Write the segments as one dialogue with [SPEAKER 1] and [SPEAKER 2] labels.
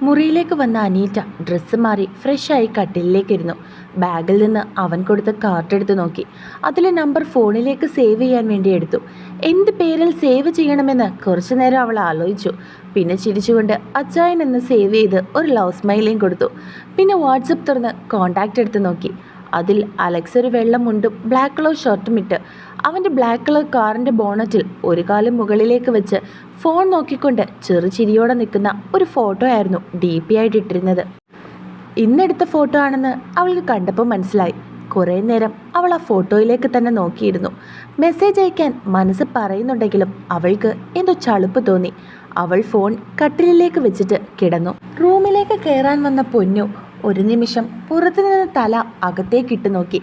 [SPEAKER 1] മുറിയിലേക്ക് വന്ന അനീറ്റ ഡ്രസ്സ് മാറി ഫ്രഷായി കട്ടിലിലേക്കിരുന്നു. ബാഗിൽ നിന്ന് അവൻ കൊടുത്ത കാർഡ് എടുത്ത് നോക്കി. അതിലെ നമ്പർ ഫോണിലേക്ക് സേവ് ചെയ്യാൻ വേണ്ടി എടുത്തു. എന്ത് പേരിൽ സേവ് ചെയ്യണമെന്ന് കുറച്ചു നേരം അവൾ ആലോചിച്ചു. പിന്നെ ചിരിച്ചുകൊണ്ട് അച്ചായൻ എന്ന് സേവ് ചെയ്ത് ഒരു ലവ് സ്മൈലിങ് കൊടുത്തു. പിന്നെ വാട്സപ്പ് തുറന്ന് കോണ്ടാക്റ്റ് എടുത്ത് നോക്കി. അതിൽ അലക്സ് ഒരു വെള്ള മുണ്ടും ബ്ലാക്ക് കളർ ഷർട്ടും ഇട്ട് അവൻ്റെ ബ്ലാക്ക് കളർ കാറിൻ്റെ ബോണറ്റിൽ ഒരു കാലം മുകളിലേക്ക് വെച്ച് ഫോൺ നോക്കിക്കൊണ്ട് ചെറുചിരിയോടെ നിൽക്കുന്ന ഒരു ഫോട്ടോ ആയിരുന്നു DP ആയിട്ട് ഇട്ടിരുന്നത്. ഇന്നെടുത്ത ഫോട്ടോ ആണെന്ന് അവൾക്ക് കണ്ടപ്പോൾ മനസ്സിലായി. കുറേ നേരം അവൾ ആ ഫോട്ടോയിലേക്ക് തന്നെ നോക്കിയിരുന്നു. മെസ്സേജ് അയക്കാൻ മനസ്സ് പറയുന്നുണ്ടെങ്കിലും അവൾക്ക് എന്തോ ചളുപ്പ് തോന്നി. അവൾ ഫോൺ കട്ടിലിലേക്ക് വെച്ചിട്ട് കിടന്നു. റൂമിലേക്ക് കയറാൻ വന്ന പൊന്നു ഒരു നിമിഷം പുറത്തുനിന്ന് തല അകത്തേക്കിട്ട് നോക്കി.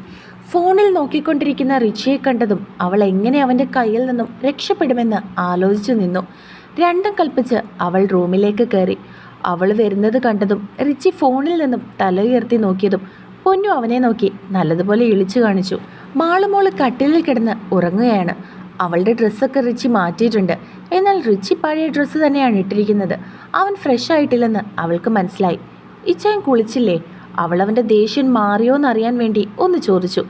[SPEAKER 1] ഫോണിൽ നോക്കിക്കൊണ്ടിരിക്കുന്ന റിച്ചിയെ കണ്ടതും അവൾ എങ്ങനെ അവൻ്റെ കയ്യിൽ നിന്നും രക്ഷപ്പെടുമെന്ന് ആലോചിച്ചു നിന്നു. രണ്ടും കൽപ്പിച്ച് അവൾ റൂമിലേക്ക് കയറി. അവൾ വരുന്നത് കണ്ടതും റിച്ചി ഫോണിൽ നിന്നും തല ഉയർത്തി നോക്കിയതും പൊന്നു അവനെ നോക്കി നല്ലതുപോലെ ഇളിച്ചു കാണിച്ചു. മാളുമോള് കട്ടിലിൽ കിടന്ന് ഉറങ്ങുകയാണ്. അവളുടെ ഡ്രസ്സൊക്കെ റിച്ചി മാറ്റിയിട്ടുണ്ട്. എന്നാൽ റിച്ചി പഴയ ഡ്രസ്സ് തന്നെയാണ് ഇട്ടിരിക്കുന്നത്. അവൻ ഫ്രഷ് ആയിട്ടില്ലെന്ന് അവൾക്ക് മനസ്സിലായി. ഇച്ചായൻ കുളിച്ചില്ലേ? അവൾ അവൻ്റെ ദേഷ്യം മാറിയോന്നറിയാൻ വേണ്ടി ഒന്ന് ചോദിച്ചു.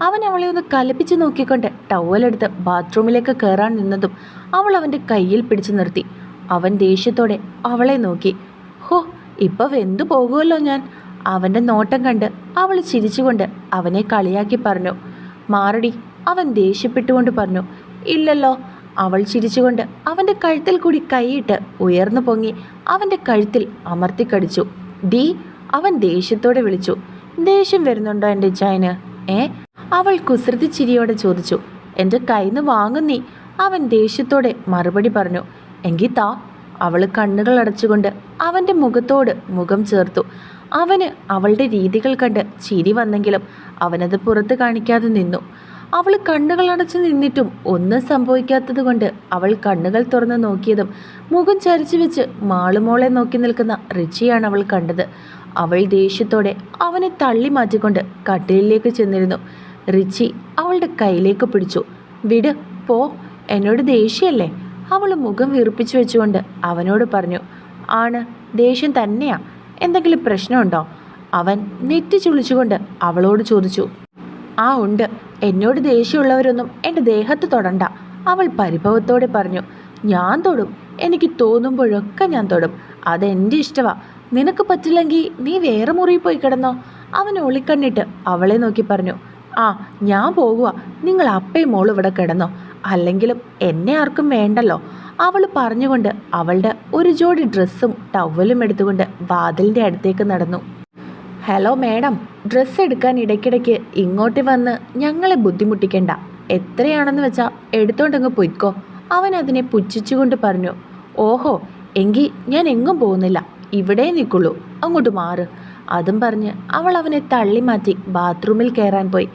[SPEAKER 1] അവൻ അവളെ ഒന്ന് കലപ്പിച്ച് നോക്കിക്കൊണ്ട് ടവലെടുത്ത് ബാത്റൂമിലേക്ക് കയറാൻ നിന്നതും അവൾ അവൻ്റെ കയ്യിൽ പിടിച്ചു നിർത്തി. അവൻ ദേഷ്യത്തോടെ അവളെ നോക്കി. ഹോ, ഇപ്പം വെന്തു പോകുമല്ലോ ഞാൻ. അവൻ്റെ നോട്ടം കണ്ട് അവൾ ചിരിച്ചുകൊണ്ട് അവനെ കളിയാക്കി പറഞ്ഞു. മാറടി, അവൻ ദേഷ്യപ്പെട്ടുകൊണ്ട് പറഞ്ഞു. ഇല്ലല്ലോ. അവൾ ചിരിച്ചുകൊണ്ട് അവൻ്റെ കഴുത്തിൽ കൂടി കൈയിട്ട് ഉയർന്നു പൊങ്ങി അവൻ്റെ കഴുത്തിൽ അമർത്തിക്കടിച്ചു. ഡി, അവൻ ദേഷ്യത്തോടെ വിളിച്ചു. ദേഷ്യം വരുന്നുണ്ടോ എൻ്റെ ചായന്? അവൾ കുസൃതി ചിരിയോടെ ചോദിച്ചു. എൻ്റെ കയ്യിന്ന് വാങ്ങുന്നീ, അവൻ ദേഷ്യത്തോടെ മറുപടി പറഞ്ഞു. എങ്കിൽ താ. അവൾ കണ്ണുകൾ അടച്ചുകൊണ്ട് അവൻ്റെ മുഖത്തോട് മുഖം ചേർത്തു. അവന് അവളുടെ രീതികൾ കണ്ട് ചിരി വന്നെങ്കിലും അവനത് പുറത്ത് കാണിക്കാതെ നിന്നു. അവൾ കണ്ണുകൾ അടച്ചു നിന്നിട്ടും ഒന്നും സംഭവിക്കാത്തത് കൊണ്ട് അവൾ കണ്ണുകൾ തുറന്ന് നോക്കിയതും മുഖം ചരിച്ചു വെച്ച് മാളുമോളെ നോക്കി നിൽക്കുന്ന റിച്ചിയാണ് അവൾ കണ്ടത്. അവൾ ദേഷ്യത്തോടെ അവനെ തള്ളി മാറ്റിക്കൊണ്ട് കട്ടിലിലേക്ക് ചെന്നിരുന്നു. റിച്ചി അവളുടെ കയ്യിലേക്ക് പിടിച്ചു. വിട്, പോ, എന്നോട് ദേഷ്യമല്ലേ? അവൾ മുഖം വീർപ്പിച്ചു വെച്ചുകൊണ്ട് അവനോട് പറഞ്ഞു. ആണ്, ദേഷ്യം തന്നെയാ. എന്തെങ്കിലും പ്രശ്നമുണ്ടോ? അവൻ നെറ്റി ചുളിച്ചുകൊണ്ട് അവളോട് ചോദിച്ചു. ആ ഉണ്ട്, എന്നോട് ദേഷ്യമുള്ളവരൊന്നും എൻ്റെ ദേഹത്ത് തൊടണ്ട, അവൾ പരിഭവത്തോടെ പറഞ്ഞു. ഞാൻ തൊടും, എനിക്ക് തോന്നുമ്പോഴൊക്കെ ഞാൻ തൊടും. അതെൻ്റെ ഇഷ്ടമാണ്. നിനക്ക് പറ്റില്ലെങ്കിൽ നീ വേറെ മുറിയിൽ പോയി കിടന്നോ? അവൻ ഒളിക്കണ്ണിട്ട് അവളെ നോക്കി പറഞ്ഞു. ആ, ഞാൻ പോകുക. നിങ്ങൾ അപ്പയും മോളും ഇവിടെ കിടന്നോ? അല്ലെങ്കിലും എന്നെ ആർക്കും വേണ്ടല്ലോ. അവൾ പറഞ്ഞുകൊണ്ട് അവളുടെ ഒരു ജോഡി ഡ്രസ്സും ടവലും എടുത്തുകൊണ്ട് വാതിലിൻ്റെ അടുത്തേക്ക് നടന്നു. ഹലോ മാഡം, ഡ്രസ്സ് എടുക്കാൻ ഇടയ്ക്കിടയ്ക്ക് ഇങ്ങോട്ട് വന്ന് ഞങ്ങളെ ബുദ്ധിമുട്ടിക്കണ്ട. എത്രയാണെന്ന് വെച്ചാൽ എടുത്തോണ്ടങ്ങ് പൊയ്ക്കോ, അവൻ അതിനെ പുച്ഛിച്ചുകൊണ്ട് പറഞ്ഞു. ഓഹോ, എങ്കിൽ ഞാൻ എങ്ങും പോകുന്നില്ല, ഇവിടെ നിൽക്കുള്ളൂ, അങ്ങോട്ട് മാറ്. അതും പറഞ്ഞ് അവൾ അവനെ തള്ളി മാറ്റി ബാത്റൂമിൽ കയറാൻ പോയി.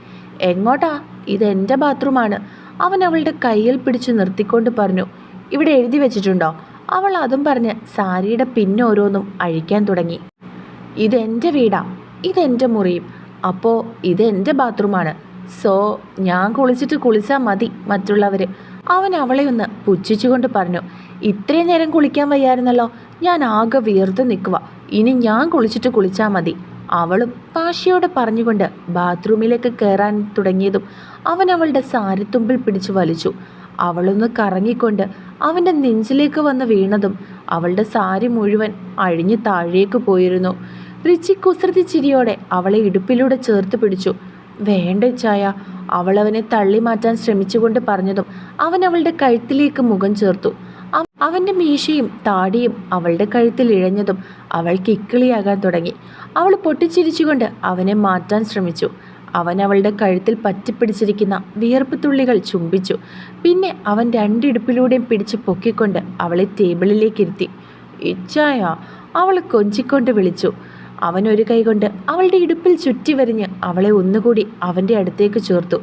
[SPEAKER 1] എങ്ങോട്ടാ? ഇതെൻ്റെ ബാത്റൂമാണ്, അവൻ അവളുടെ കയ്യിൽ പിടിച്ചു നിർത്തിക്കൊണ്ട് പറഞ്ഞു. ഇവിടെ എഴുതി വെച്ചിട്ടുണ്ടോ? അവൾ അതും പറഞ്ഞ് സാരിയുടെ പിന്നോരോന്നും അഴിക്കാൻ തുടങ്ങി. ഇതെൻ്റെ വീടാ, ഇതെൻ്റെ മുറിയും, അപ്പോൾ ഇതെൻ്റെ ബാത്റൂമാണ്. സോ ഞാൻ കുളിച്ചാൽ മതി മറ്റുള്ളവർ, അവൻ അവളെ ഒന്ന് പുച്ഛിച്ചുകൊണ്ട് പറഞ്ഞു. ഇത്രയും നേരം കുളിക്കാൻ വയ്യായിരുന്നല്ലോ, ഞാൻ ആകെ വിയർത്ത് നിൽക്കുക, ഇനി ഞാൻ കുളിച്ചാൽ മതി. അവളും പാശിയോടെ പറഞ്ഞുകൊണ്ട് ബാത്റൂമിലേക്ക് കയറാൻ തുടങ്ങിയതും അവൻ അവളുടെ സാരിത്തുമ്പിൽ പിടിച്ചു വലിച്ചു. അവളൊന്ന് കറങ്ങിക്കൊണ്ട് അവൻ്റെ നെഞ്ചിലേക്ക് വന്ന് വീണതും അവളുടെ സാരി മുഴുവൻ അഴിഞ്ഞു താഴേക്ക് പോയിരുന്നു. റിച്ചി കുസൃതി ചിരിയോടെ അവളെ ഇടുപ്പിലൂടെ ചേർത്ത് പിടിച്ചു. വേണ്ട ചായ, അവൾ അവനെ തള്ളി മാറ്റാൻ ശ്രമിച്ചുകൊണ്ട് പറഞ്ഞതും അവൻ അവളുടെ കഴുത്തിലേക്ക് മുഖം ചേർത്തു. അവൻ്റെ മീശയും താടിയും അവളുടെ കഴുത്തിൽ ഇഴഞ്ഞതും അവൾക്ക് ഇക്കിളിയാകാൻ തുടങ്ങി. അവൾ പൊട്ടിച്ചിരിച്ചുകൊണ്ട് അവനെ മാറ്റാൻ ശ്രമിച്ചു. അവൻ അവളുടെ കഴുത്തിൽ പറ്റിപ്പിടിച്ചിരിക്കുന്ന വിയർപ്പ് തുള്ളികൾ ചുംബിച്ചു. പിന്നെ അവൻ രണ്ടിടുപ്പിലൂടെയും പിടിച്ച് പൊക്കിക്കൊണ്ട് അവളെ ടേബിളിലേക്ക് ഇരുത്തി. ഇച്ചായ, അവൾ കൊഞ്ചിക്കൊണ്ട് വിളിച്ചു. അവൻ ഒരു കൈകൊണ്ട് അവളുടെ ഇടുപ്പിൽ ചുറ്റി വരിഞ്ഞ് അവളെ ഒന്നുകൂടി അവൻ്റെ അടുത്തേക്ക് ചേർത്തു.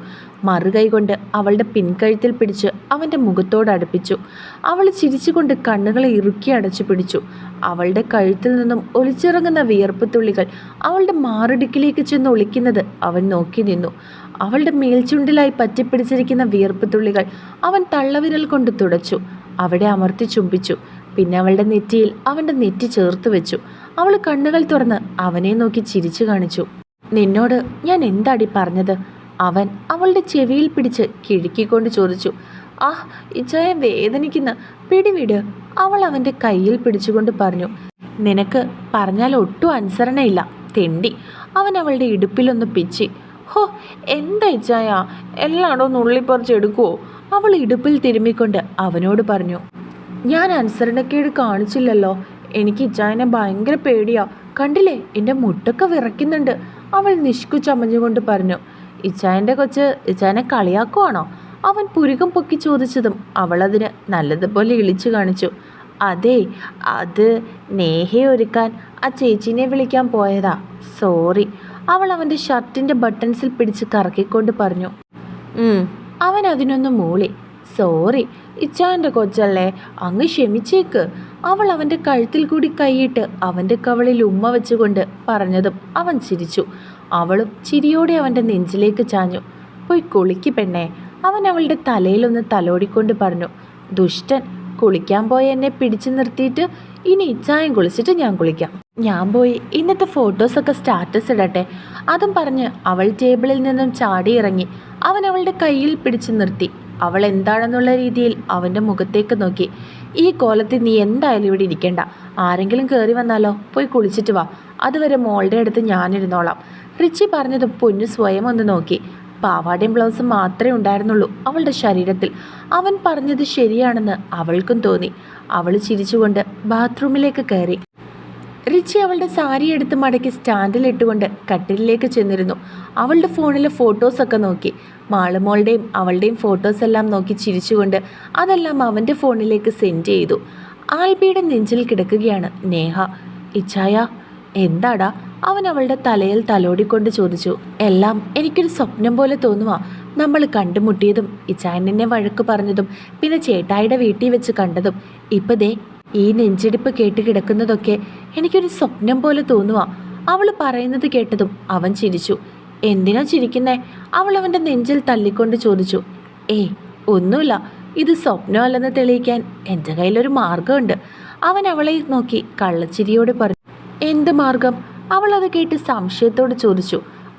[SPEAKER 1] മറുകൈ കൊണ്ട് അവളുടെ പിൻകഴുത്തിൽ പിടിച്ച് അവൻ്റെ മുഖത്തോട് അടുപ്പിച്ചു. അവൾ ചിരിച്ചുകൊണ്ട് കണ്ണുകളെ ഇറുക്കി അടച്ചു പിടിച്ചു. അവളുടെ കഴുത്തിൽ നിന്നും ഒലിച്ചിറങ്ങുന്ന വിയർപ്പ് തുള്ളികൾ അവളുടെ മാറിടുക്കിലേക്ക് ചെന്ന് ഒളിക്കുന്നത് അവൻ നോക്കി നിന്നു. അവളുടെ മേൽചുണ്ടിലായി പറ്റിപ്പിടിച്ചിരിക്കുന്ന വിയർപ്പ് തുള്ളികൾ അവൻ തള്ളവിരൽ കൊണ്ട് തുടച്ചു. അവിടെ അമർത്തി ചുംബിച്ചു. പിന്നെ അവളുടെ നെറ്റിയിൽ അവൻ്റെ നെറ്റി ചേർത്ത് വെച്ചു. അവൾ കണ്ണുകൾ തുറന്ന് അവനെ നോക്കി ചിരിച്ചു കാണിച്ചു. നിന്നോട് ഞാൻ എന്താടി പറഞ്ഞത്? അവൻ അവളുടെ ചെവിയിൽ പിടിച്ച് കിഴുക്കിക്കൊണ്ട് ചോദിച്ചു. ഇച്ചായ വേദനിക്കുന്ന, പിടിവിട്. അവൾ അവൻ്റെ കയ്യിൽ പിടിച്ചുകൊണ്ട് പറഞ്ഞു. നിനക്ക് പറഞ്ഞാൽ ഒട്ടും അനുസരണയില്ല തെണ്ടി. അവൻ അവളുടെ ഇടുപ്പിലൊന്ന് പിച്ചി. ഹോ, എന്താ ഇച്ചായ, എല്ലായിടവും നുള്ളിപ്പറിച്ചെടുക്കുവോ? അവൾ ഇടുപ്പിൽ തിരുമ്മിക്കൊണ്ട് അവനോട് പറഞ്ഞു. ഞാൻ അനുസരണക്കേട് കാണിച്ചില്ലല്ലോ. എനിക്ക് ഇച്ചായനെ ഭയങ്കര പേടിയാ. കണ്ടില്ലേ, എൻ്റെ മുട്ടൊക്കെ വിറയ്ക്കുന്നുണ്ട്. അവൾ നിഷ്കു ചമഞ്ഞുകൊണ്ട് പറഞ്ഞു. ഇച്ചായൻ്റെ കൊച്ച് ഇച്ചായനെ കളിയാക്കുവാണോ? അവൻ പുരുകം പൊക്കി ചോദിച്ചതും അവളതിന് നല്ലതുപോലെ ഇളിച്ചു കാണിച്ചു. അതെ, അത് നേഹയെ ഒരുക്കാൻ ആ ചേച്ചീനെ വിളിക്കാൻ പോയതാ. സോറി. അവൾ അവൻ്റെ ഷർട്ടിൻ്റെ ബട്ടൺസിൽ പിടിച്ച് കറക്കിക്കൊണ്ട് പറഞ്ഞു. അവൻ അതിനൊന്ന് മൂളി. സോറി, ഇച്ചായൻ്റെ കൊച്ചല്ലേ, അങ്ങ് ക്ഷമിച്ചേക്ക്. അവൾ അവൻ്റെ കഴുത്തിൽ കൂടി കൈയിട്ട് അവൻ്റെ കവളിൽ ഉമ്മ വെച്ചുകൊണ്ട് പറഞ്ഞതും അവൻ ചിരിച്ചു. അവളും ചിരിയോടെ അവൻ്റെ നെഞ്ചിലേക്ക് ചാഞ്ഞു. പോയി കുളിക്ക് പെണ്ണേ. അവൻ അവളുടെ തലയിലൊന്ന് തലോടിക്കൊണ്ട് പറഞ്ഞു. ദുഷ്ടൻ, കുളിക്കാൻ പോയി എന്നെ പിടിച്ചു നിർത്തിയിട്ട് ഇനി ഇച്ചായം കുളിച്ചിട്ട് ഞാൻ കുളിക്കാം. ഞാൻ പോയി ഇന്നത്തെ ഫോട്ടോസൊക്കെ സ്റ്റാറ്റസ് ഇടട്ടെ. അതും പറഞ്ഞ് അവൾ ടേബിളിൽ നിന്നും ചാടി ഇറങ്ങി. അവൻ അവളുടെ കയ്യിൽ പിടിച്ചു നിർത്തി. അവൾ എന്താണെന്നുള്ള രീതിയിൽ അവൻ്റെ മുഖത്തേക്ക് നോക്കി. ഈ കോലത്തിൽ നീ എന്തായാലും ഇവിടെ ഇരിക്കേണ്ട. ആരെങ്കിലും കയറി വന്നാലോ? പോയി കുളിച്ചിട്ട് വാ. അതുവരെ മോളുടെ അടുത്ത് ഞാനിരുന്നോളാം. റിച്ചി പറഞ്ഞതും പൊന്നു സ്വയം ഒന്ന് നോക്കി. പാവാടയും ബ്ലൗസും മാത്രമേ ഉണ്ടായിരുന്നുള്ളൂ അവളുടെ ശരീരത്തിൽ. അവൻ പറഞ്ഞത് ശരിയാണെന്ന് അവൾക്കും തോന്നി. അവൾ ചിരിച്ചുകൊണ്ട് ബാത്റൂമിലേക്ക് കയറി. റിച്ചി അവളുടെ സാരി എടുത്ത് മടക്കി സ്റ്റാൻഡിലിട്ടുകൊണ്ട് കട്ടിലിലേക്ക് ചെന്നിരുന്നു. അവളുടെ ഫോണിലെ ഫോട്ടോസൊക്കെ നോക്കി. മാളുമോളുടെയും അവളുടെയും ഫോട്ടോസ് എല്ലാം നോക്കി ചിരിച്ചുകൊണ്ട് അതെല്ലാം അവൻ്റെ ഫോണിലേക്ക് സെൻഡ് ചെയ്തു. ആൽബിയുടെ നെഞ്ചിൽ കിടക്കുകയാണ് നേഹ. ഇച്ചായ, എന്താടാ? അവൻ അവളുടെ തലയിൽ തലോടിക്കൊണ്ട് ചോദിച്ചു. എല്ലാം എനിക്കൊരു സ്വപ്നം പോലെ തോന്നുവാ. നമ്മൾ കണ്ടുമുട്ടിയതും ഇച്ചായൻ എന്നെ വഴക്ക് പറഞ്ഞതും പിന്നെ ചേട്ടായിയുടെ വീട്ടിൽ വെച്ച് കണ്ടതും ഇപ്പം ദേ ഈ നെഞ്ചിടിപ്പ് കേട്ട് കിടക്കുന്നതൊക്കെ എനിക്കൊരു സ്വപ്നം പോലെ തോന്നുവാ. അവൾ പറയുന്നത് കേട്ടതും അവൻ ചിരിച്ചു. എന്തിനാ ചിരിക്കുന്നേ? അവൾ അവൻ്റെ നെഞ്ചിൽ തല്ലിക്കൊണ്ട് ചോദിച്ചു. ഒന്നുമില്ല, ഇത് സ്വപ്നമല്ലെന്ന് തെളിയിക്കാൻ എൻ്റെ കയ്യിലൊരു മാർഗമുണ്ട്. അവൻ അവളെ നോക്കി കള്ളച്ചിരിയോട് പറഞ്ഞു. എന്ത് മാർഗം? അവൾ അത് കേട്ട് സംശയത്തോട് ചോദിച്ചു.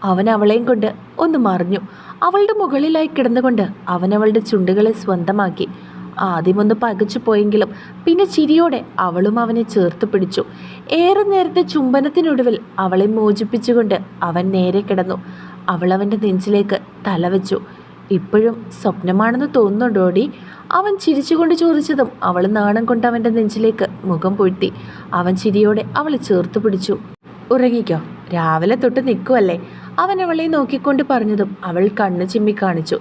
[SPEAKER 1] അവൻ അവളെയും കൊണ്ട് ഒന്ന് മറിഞ്ഞു. അവളുടെ മുകളിലായി കിടന്നുകൊണ്ട് അവൻ അവളുടെ ചുണ്ടുകളെ സ്വന്തമാക്കി. ആദ്യമൊന്ന് പകച്ചു പോയെങ്കിലും പിന്നെ ചിരിയോടെ അവളും അവനെ ചേർത്ത് പിടിച്ചു. ഏറെ നേരത്തെ ചുംബനത്തിനൊടുവിൽ അവളെ മോചിപ്പിച്ചുകൊണ്ട് അവൻ നേരെ കിടന്നു. അവൾ അവൻ്റെ നെഞ്ചിലേക്ക് തലവെച്ചു. ഇപ്പോഴും സ്വപ്നമാണെന്ന് തോന്നുന്നുണ്ടോടി? അവൻ ചിരിച്ചുകൊണ്ട് ചോദിച്ചതും അവൾ നാണം കൊണ്ട് അവൻ്റെ നെഞ്ചിലേക്ക് മുഖം പൊഴ്ത്തി. അവൻ ചിരിയോടെ അവളെ ചേർത്ത് പിടിച്ചു. ഉറങ്ങിക്കോ, രാവിലെ തൊട്ട് നിൽക്കുമല്ലേ? അവൻ അവളെ നോക്കിക്കൊണ്ട് പറഞ്ഞതും അവൾ കണ്ണു ചിമ്മി കാണിച്ചു.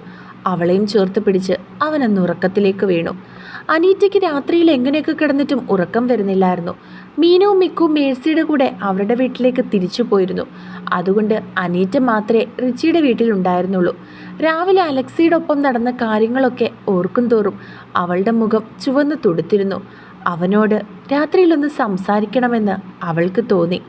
[SPEAKER 1] അവളെയും ചേർത്ത് പിടിച്ച് അവനന്ന് ഉറക്കത്തിലേക്ക് വീണു. അനീറ്റയ്ക്ക് രാത്രിയിൽ എങ്ങനെയൊക്കെ കിടന്നിട്ടും ഉറക്കം വരുന്നില്ലായിരുന്നു. മീനുവും മിക്കും മേഴ്സിയുടെ കൂടെ അവരുടെ വീട്ടിലേക്ക് തിരിച്ചു പോയിരുന്നു. അതുകൊണ്ട് അനീറ്റ മാത്രമേ റിച്ചിയുടെ വീട്ടിലുണ്ടായിരുന്നുള്ളൂ. രാവിലെ അലക്സിയുടെ ഒപ്പം നടന്ന കാര്യങ്ങളൊക്കെ ഓർക്കും തോറും അവളുടെ മുഖം ചുവന്നു തുടുത്തിരുന്നു. അവനോട് രാത്രിയിലൊന്ന് സംസാരിക്കണമെന്ന് അവൾക്ക് തോന്നി.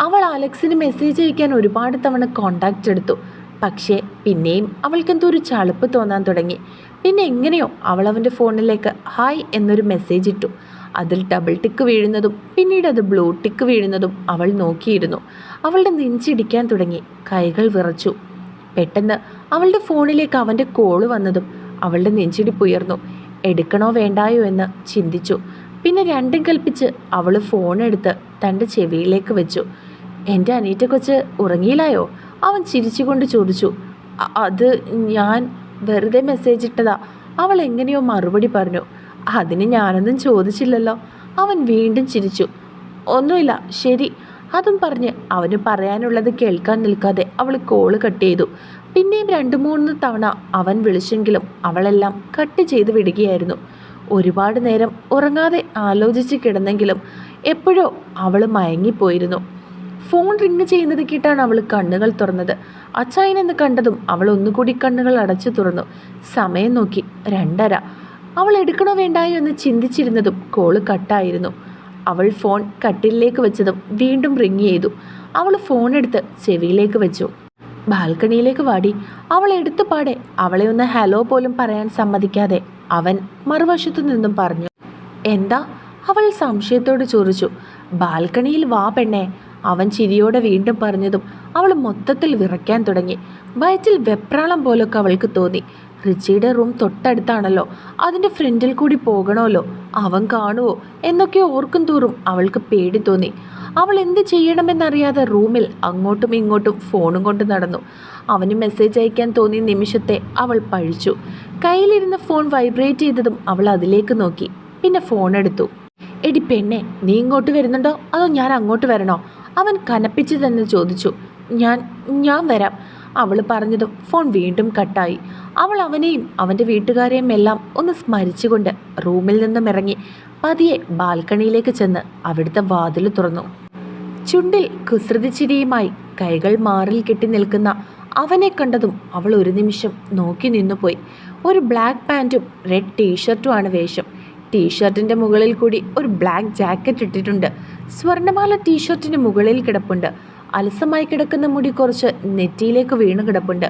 [SPEAKER 1] അവൾ അലക്സിന് മെസ്സേജ് അയക്കാൻ ഒരുപാട് തവണ കോണ്ടാക്റ്റ് എടുത്തു. പക്ഷേ പിന്നെയും അവൾക്കെന്തോ ഒരു ചളുപ്പ് തോന്നാൻ തുടങ്ങി. പിന്നെ എങ്ങനെയോ അവൾ അവൻ്റെ ഫോണിലേക്ക് ഹായ് എന്നൊരു മെസ്സേജ് ഇട്ടു. അതിൽ ഡബിൾ ടിക്ക് വീഴുന്നതും പിന്നീട് അത് ബ്ലൂ ടിക്ക് വീഴുന്നതും അവൾ നോക്കിയിരുന്നു. അവളുടെ നെഞ്ചിടിക്കാൻ തുടങ്ങി. കൈകൾ വിറച്ചു. പെട്ടെന്ന് അവളുടെ ഫോണിലേക്ക് അവൻ്റെ കോള് വന്നതും അവളുടെ നെഞ്ചിടിപ്പുയർന്നു. എടുക്കണോ വേണ്ടായോ എന്ന് ചിന്തിച്ചു. പിന്നെ രണ്ടും കൽപ്പിച്ച് അവൾ ഫോണെടുത്ത് തൻ്റെ ചെവിയിലേക്ക് വെച്ചു. എൻ്റെ അനീറ്റ കൊച്ച് ഉറങ്ങിയില്ലായോ? അവൻ ചിരിച്ചുകൊണ്ട് ചോദിച്ചു. അത് ഞാൻ വെറുതെ മെസ്സേജ് ഇട്ടതാ. അവൾ എങ്ങനെയോ മറുപടി പറഞ്ഞു. അതിന് ഞാനൊന്നും ചോദിച്ചില്ലല്ലോ. അവൻ വീണ്ടും ചിരിച്ചു. ഒന്നുമില്ല, ശരി. അതും പറഞ്ഞ് അവന് പറയാനുള്ളത് കേൾക്കാൻ നിൽക്കാതെ അവൾ കോള് കട്ട് ചെയ്തു. പിന്നെയും 2-3 തവണ അവൻ വിളിച്ചെങ്കിലും അവളെല്ലാം കട്ട് ചെയ്ത് വിടുകയായിരുന്നു. ഒരുപാട് നേരം ഉറങ്ങാതെ ആലോചിച്ച് കിടന്നെങ്കിലും എപ്പോഴോ അവൾ മയങ്ങിപ്പോയിരുന്നു. ഫോൺ റിങ് ചെയ്യുന്നത് കേട്ടാണ് അവൾ കണ്ണുകൾ തുറന്നത്. അച്ചായനെന്ന് കണ്ടതും അവൾ ഒന്നുകൂടി കണ്ണുകൾ അടച്ചു തുറന്നു. സമയം നോക്കി 2:30. അവൾ എടുക്കണോ വേണ്ടായോ എന്ന് ചിന്തിച്ചിരുന്നതും കോള് കട്ടായിരുന്നു. അവൾ ഫോൺ കട്ടിലേക്ക് വെച്ചതും വീണ്ടും റിങ് ചെയ്തു. അവൾ ഫോൺ എടുത്ത് ചെവിയിലേക്ക് വെച്ചു. ബാൽക്കണിയിലേക്ക് വാടി. അവൾ എടുത്തു പാടെ അവളെ ഒന്ന് ഹലോ പോലും പറയാൻ സമ്മതിക്കാതെ അവൻ മറുവശത്തു നിന്നും പറഞ്ഞു. എന്താ? അവൾ സംശയത്തോട് ചോദിച്ചു. ബാൽക്കണിയിൽ വാ പെണ്ണേ, അവൻ ചിരിയോടെ വീണ്ടും പറഞ്ഞതും അവൾ മൊത്തത്തിൽ വിറയ്ക്കാൻ തുടങ്ങി. വയറ്റിൽ വെപ്രാളം പോലൊക്കെ അവൾക്ക് തോന്നി. റിച്ചിയുടെ റൂം തൊട്ടടുത്താണല്ലോ, അതിൻ്റെ ഫ്രണ്ടിൽ കൂടി പോകണമല്ലോ, അവൻ കാണുമോ എന്നൊക്കെ ഓർക്കും തോറും അവൾക്ക് പേടി തോന്നി. അവൾ എന്ത് ചെയ്യണമെന്നറിയാതെ റൂമിൽ അങ്ങോട്ടും ഇങ്ങോട്ടും ഫോണും കൊണ്ട് നടന്നു. അവന് മെസ്സേജ് അയക്കാൻ തോന്നിയ നിമിഷത്തെ അവൾ പഴിച്ചു. കയ്യിലിരുന്ന ഫോൺ വൈബ്രേറ്റ് ചെയ്തതും അവൾ അതിലേക്ക് നോക്കി. പിന്നെ ഫോൺ എടുത്തു. എടി പെണ്ണെ, നീ ഇങ്ങോട്ട് വരുന്നുണ്ടോ അതോ ഞാൻ അങ്ങോട്ട് വരണോ? അവൻ കനപ്പിച്ച് തന്നെ ചോദിച്ചു. ഞാൻ വരാം. അവൾ പറഞ്ഞതും ഫോൺ വീണ്ടും കട്ടായി. അവൾ അവനെയും അവൻ്റെ വീട്ടുകാരെയും എല്ലാം ഒന്ന് സ്മരിച്ചുകൊണ്ട് റൂമിൽ നിന്നും ഇറങ്ങി പതിയെ ബാൽക്കണിയിലേക്ക് ചെന്ന് അവിടുത്തെ വാതിൽ തുറന്നു. ചുണ്ടിൽ കുസൃതി ചിരിയുമായി കൈകൾ മാറിൽ കെട്ടി നിൽക്കുന്ന അവനെ കണ്ടതും അവൾ ഒരു നിമിഷം നോക്കി നിന്നുപോയി. ഒരു ബ്ലാക്ക് പാൻറ്റും റെഡ് ടീഷർട്ടുമാണ് വേഷം. ടീഷർട്ടിൻ്റെ മുകളിൽ കൂടി ഒരു ബ്ലാക്ക് ജാക്കറ്റ് ഇട്ടിട്ടുണ്ട്. സ്വർണ്ണമാല ടീഷർട്ടിന് മുകളിൽ കിടപ്പുണ്ട്. അലസമായി കിടക്കുന്ന മുടി കുറച്ച് നെറ്റിയിലേക്ക് വീണ് കിടപ്പുണ്ട്.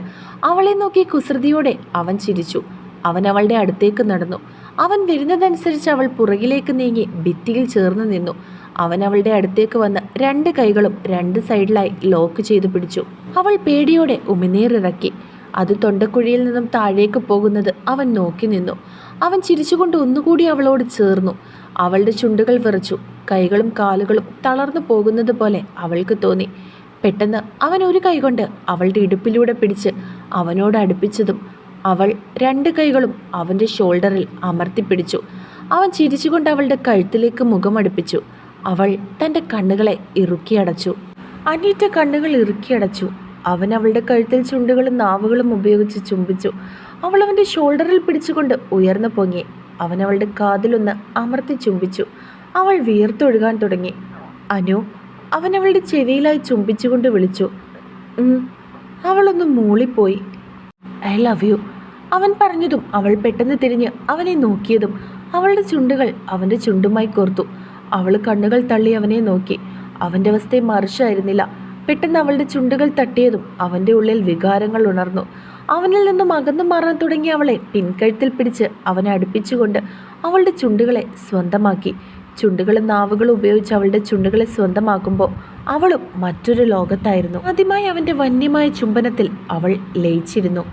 [SPEAKER 1] അവളെ നോക്കി കുസൃതിയോടെ അവൻ ചിരിച്ചു. അവൻ അവളുടെ അടുത്തേക്ക് നടന്നു. അവൻ വരുന്നതനുസരിച്ച് അവൾ പുറകിലേക്ക് നീങ്ങി ഭിത്തിയിൽ ചേർന്ന് നിന്നു. അവൻ അവളുടെ അടുത്തേക്ക് വന്ന് രണ്ട് കൈകളും രണ്ട് സൈഡിലായി ലോക്ക് ചെയ്തു പിടിച്ചു. അവൾ പേടിയോടെ ഉമിനീറിറക്കി. അത് തൊണ്ടക്കുഴിയിൽ നിന്നും താഴേക്ക് പോകുന്നത് അവൻ നോക്കി നിന്നു. അവൻ ചിരിച്ചുകൊണ്ട് ഒന്നുകൂടി അവളോട് ചേർന്നു. അവളുടെ ചുണ്ടുകൾ വിറച്ചു. കൈകളും കാലുകളും തളർന്നു പോകുന്നത് പോലെ അവൾക്ക് തോന്നി. പെട്ടെന്ന് അവൻ ഒരു കൈകൊണ്ട് അവളുടെ ഇടുപ്പിലൂടെ പിടിച്ച് അവനോട് അടുപ്പിച്ചതും അവൾ രണ്ട് കൈകളും അവൻ്റെ ഷോൾഡറിൽ അമർത്തിപ്പിടിച്ചു. അവൻ ചിരിച്ചുകൊണ്ട് അവളുടെ കഴുത്തിലേക്ക് മുഖമടുപ്പിച്ചു. അവൾ തൻ്റെ കണ്ണുകളെ ഇറുക്കിയടച്ചു. അനീറ്റ കണ്ണുകൾ ഇറുക്കിയടച്ചു. അവൻ അവളുടെ കഴുത്തിൽ ചുണ്ടുകളും നാവുകളും ഉപയോഗിച്ച് ചുംബിച്ചു. അവൾ അവൻ്റെ ഷോൾഡറിൽ പിടിച്ചുകൊണ്ട് ഉയർന്നു പൊങ്ങി. അവൻ അവളുടെ കാതിലൊന്ന് അമർത്തി ചുംബിച്ചു. അവൾ വീർത്തൊഴുകാൻ തുടങ്ങി. അനു, അവൻ അവളുടെ ചെവിയിലായി ചുംബിച്ചുകൊണ്ട് വിളിച്ചു. അവളൊന്ന് മൂളിപ്പോയി. ഐ ലവ് യു, അവൻ പറഞ്ഞതും അവൾ പെട്ടെന്ന് തിരിഞ്ഞ് അവനെ നോക്കിയതും അവളുടെ ചുണ്ടുകൾ അവൻ്റെ ചുണ്ടുമായി കോർത്തു. അവൾ കണ്ണുകൾ തള്ളി അവനെ നോക്കി. അവൻ്റെ അവസ്ഥയെ മറിച്ചായിരുന്നില്ല. പെട്ടെന്ന് അവളുടെ ചുണ്ടുകൾ തട്ടിയതും അവൻ്റെ ഉള്ളിൽ വികാരങ്ങൾ ഉണർന്നു. അവനിൽ നിന്നും അകന്നു മാറാൻ തുടങ്ങിയ അവളെ പിൻകഴുത്തിൽ പിടിച്ച് അവനെ അടുപ്പിച്ചുകൊണ്ട് അവളുടെ ചുണ്ടുകളെ സ്വന്തമാക്കി. ചുണ്ടുകളും നാവുകളും ഉപയോഗിച്ച് അവളുടെ ചുണ്ടുകളെ സ്വന്തമാക്കുമ്പോൾ അവളും മറ്റൊരു ലോകത്തായിരുന്നു. ആദ്യമായി അവൻ്റെ വന്യമായ ചുംബനത്തിൽ അവൾ ലയിച്ചിരുന്നു.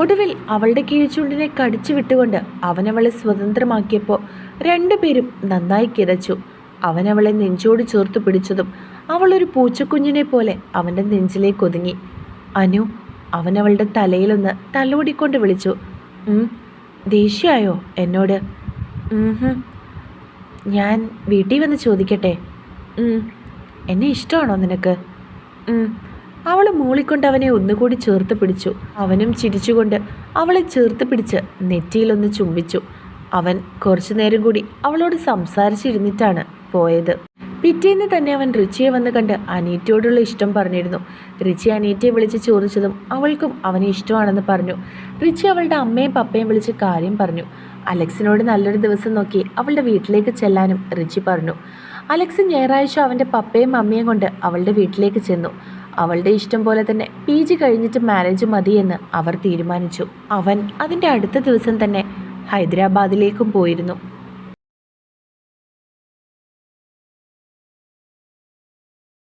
[SPEAKER 1] ഒടുവിൽ അവളുടെ കീഴ്ചുണ്ടിനെ കടിച്ചു വിട്ടുകൊണ്ട് അവനവളെ സ്വതന്ത്രമാക്കിയപ്പോൾ രണ്ടുപേരും നന്നായി കിതച്ചു. അവനവളെ നെഞ്ചോട് ചേർത്ത് പിടിച്ചതും അവളൊരു പൂച്ചക്കുഞ്ഞിനെ പോലെ അവൻ്റെ നെഞ്ചിലേക്ക് ഒതുങ്ങി. അനു, അവനവളുടെ തലയിലൊന്ന് തലോടിക്കൊണ്ട് വിളിച്ചു. ദേഷ്യമായോ എന്നോട്? ഞാൻ വീട്ടിൽ വന്ന് ചോദിക്കട്ടെ? എന്നെ ഇഷ്ടമാണോ നിനക്ക്? അവൾ മൂളിക്കൊണ്ട് അവനെ ഒന്നുകൂടി ചേർത്ത് പിടിച്ചു. അവനും ചിരിച്ചുകൊണ്ട് അവളെ ചേർത്ത് പിടിച്ച് നെറ്റിയിലൊന്ന് ചുംബിച്ചു. അവൻ കുറച്ചു നേരം കൂടി അവളോട് സംസാരിച്ചിരുന്നിട്ടാണ് പോയത്. പിറ്റേന്ന് തന്നെ അവൻ റിച്ചിയെ വന്ന് കണ്ട് അനീറ്റയോടുള്ള ഇഷ്ടം പറഞ്ഞിരുന്നു. റിച്ചി അനീറ്റയെ വിളിച്ച് ചോദിച്ചതും അവൾക്കും അവനെ ഇഷ്ടമാണെന്ന് പറഞ്ഞു. റിച്ചി അവളുടെ അമ്മയും പപ്പയും വിളിച്ച് കാര്യം പറഞ്ഞു. അലക്സിനോട് നല്ലൊരു ദിവസം നോക്കി അവളുടെ വീട്ടിലേക്ക് ചെല്ലാനും റിച്ചി പറഞ്ഞു. അലക്സ് ഞായറാഴ്ച അവൻ്റെ പപ്പയും അമ്മയും കൊണ്ട് അവളുടെ വീട്ടിലേക്ക് ചെന്നു. അവളുടെ ഇഷ്ടം പോലെ തന്നെ PG കഴിഞ്ഞിട്ട് മാരേജ് മതിയെന്ന് അവർ തീരുമാനിച്ചു. അവൻ അതിൻ്റെ അടുത്ത ദിവസം തന്നെ ഹൈദരാബാദിലേക്കും പോയിരുന്നു.